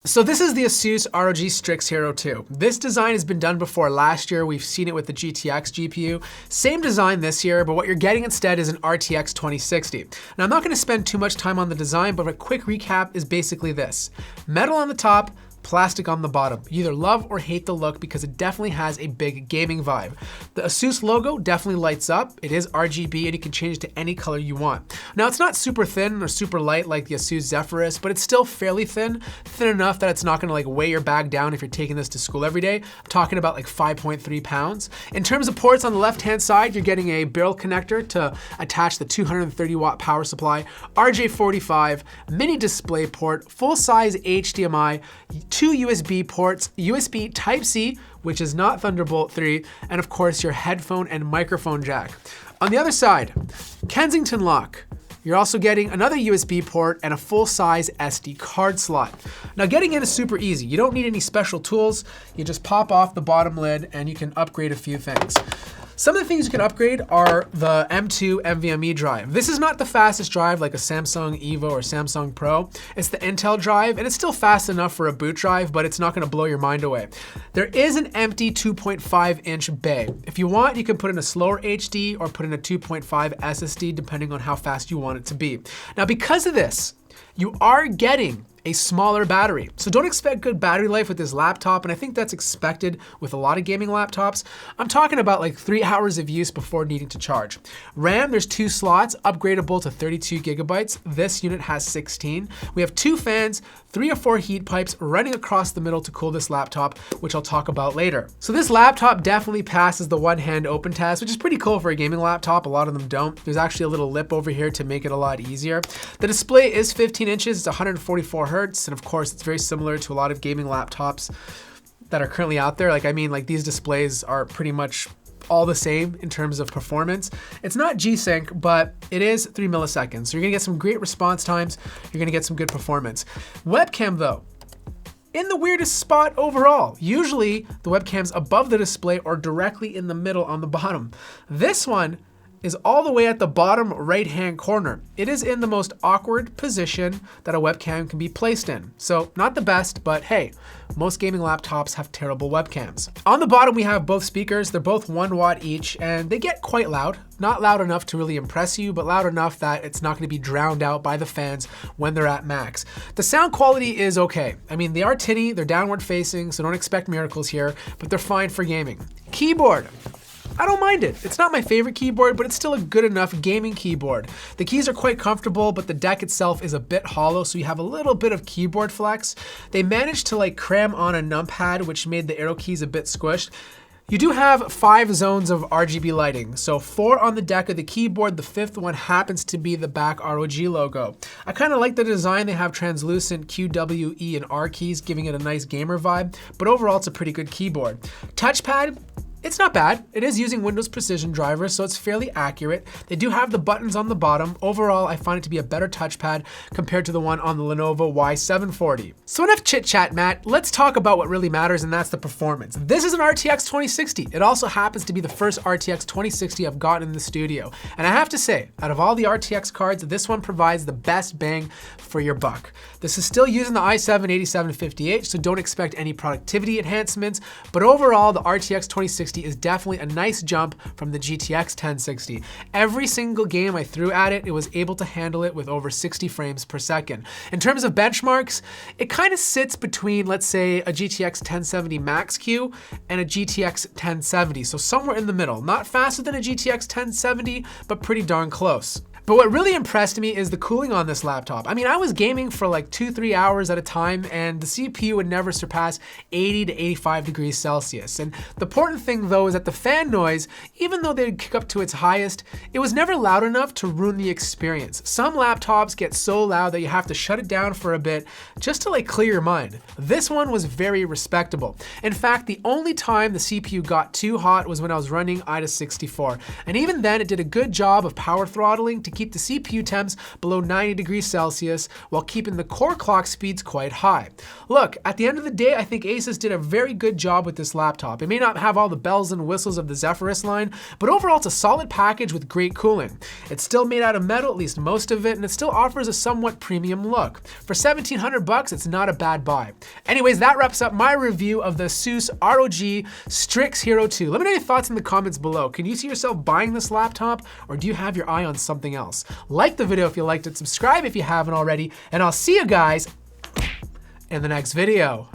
So this is the ASUS ROG Strix Hero 2. This design has been done before last year. We've seen it with the GTX GPU. Same design this year, but what you're getting instead is an RTX 2060. Now I'm not gonna spend too much time on the design, but a quick recap is basically this. Metal on the top, plastic on the bottom. You either love or hate the look because it definitely has a big gaming vibe. The ASUS logo definitely lights up. It is RGB and you can change it to any color you want. Now it's not super thin or super light like the ASUS Zephyrus, but it's still fairly thin enough that it's not gonna like weigh your bag down if you're taking this to school every day. I'm talking about like 5.3 pounds. In terms of ports on the left-hand side, you're getting a barrel connector to attach the 230 watt power supply, RJ45, mini display port, full-size HDMI, 2 USB ports, USB Type-C, which is not Thunderbolt 3, and of course your headphone and microphone jack. On the other side, Kensington lock. You're also getting another USB port and a full-size SD card slot. Now getting in is super easy. You don't need any special tools. You just pop off the bottom lid and you can upgrade a few things. Some of the things you can upgrade are the M2 NVMe drive. This is not the fastest drive like a Samsung Evo or Samsung Pro. It's the Intel drive, and it's still fast enough for a boot drive, but it's not gonna blow your mind away. There is an empty 2.5-inch bay. If you want, you can put in a slower HD or put in a 2.5 SSD, depending on how fast you want it to be. Now, because of this, you are getting a smaller battery. So don't expect good battery life with this laptop, and I think that's expected with a lot of gaming laptops. I'm talking about like 3 hours of use before needing to charge. RAM, there's 2 slots, upgradable to 32 gigabytes. This unit has 16. We have 2 fans, 3 or 4 heat pipes running across the middle to cool this laptop, which I'll talk about later. So this laptop definitely passes the one-hand open test, which is pretty cool for a gaming laptop. A lot of them don't. There's actually a little lip over here to make it a lot easier. The display is 15 inches, it's 144 hertz, and of course it's very similar to a lot of gaming laptops that are currently out there. Like these displays are pretty much all the same in terms of performance. It's not G-Sync, but it is 3 milliseconds. So you're gonna get some great response times, you're gonna get some good performance. Webcam though, in the weirdest spot overall. Usually the webcam's above the display or directly in the middle on the bottom. This one is all the way at the bottom right-hand corner. It is in the most awkward position that a webcam can be placed in. So not the best, but hey, most gaming laptops have terrible webcams. On the bottom, we have both speakers. They're both 1 watt each, and they get quite loud. Not loud enough to really impress you, but loud enough that it's not gonna be drowned out by the fans when they're at max. The sound quality is okay. I mean, they are tinny, they're downward facing, so don't expect miracles here, but they're fine for gaming. Keyboard. I don't mind it. It's not my favorite keyboard, but it's still a good enough gaming keyboard. The keys are quite comfortable, but the deck itself is a bit hollow, so you have a little bit of keyboard flex. They managed to like cram on a numpad, which made the arrow keys a bit squished. You do have 5 zones of RGB lighting, so 4 on the deck of the keyboard. The 5th one happens to be the back ROG logo. I kind of like the design. They have translucent Q, W, E, and R keys, giving it a nice gamer vibe, but overall it's a pretty good keyboard. Touchpad, it's not bad. It is using Windows Precision drivers, so it's fairly accurate. They do have the buttons on the bottom. Overall, I find it to be a better touchpad compared to the one on the Lenovo Y740. So enough chit chat, Matt. Let's talk about what really matters, and that's the performance. This is an RTX 2060. It also happens to be the first RTX 2060 I've gotten in the studio. And I have to say, out of all the RTX cards, this one provides the best bang for your buck. This is still using the i7-8750H, so don't expect any productivity enhancements, but overall, the RTX 2060 is definitely a nice jump from the GTX 1060. Every single game I threw at it, it was able to handle it with over 60 frames per second. In terms of benchmarks, it kind of sits between, let's say, a GTX 1070 Max-Q and a GTX 1070, so somewhere in the middle. Not faster than a GTX 1070, but pretty darn close. But what really impressed me is the cooling on this laptop. I mean, I was gaming for like 2-3 hours at a time, and the CPU would never surpass 80 to 85 degrees Celsius. And the important thing though is that the fan noise, even though they'd kick up to its highest, it was never loud enough to ruin the experience. Some laptops get so loud that you have to shut it down for a bit just to like clear your mind. This one was very respectable. In fact, the only time the CPU got too hot was when I was running AIDA 64. And even then, it did a good job of power throttling to keep the CPU temps below 90 degrees Celsius while keeping the core clock speeds quite high. Look, at the end of the day, I think ASUS did a very good job with this laptop. It may not have all the bells and whistles of the Zephyrus line, but overall it's a solid package with great cooling. It's still made out of metal, at least most of it, and it still offers a somewhat premium look. For $1,700 bucks, it's not a bad buy. Anyways, that wraps up my review of the ASUS ROG Strix Hero 2. Let me know your thoughts in the comments below. Can you see yourself buying this laptop, or do you have your eye on something else? Like the video if you liked it, subscribe if you haven't already, and I'll see you guys in the next video.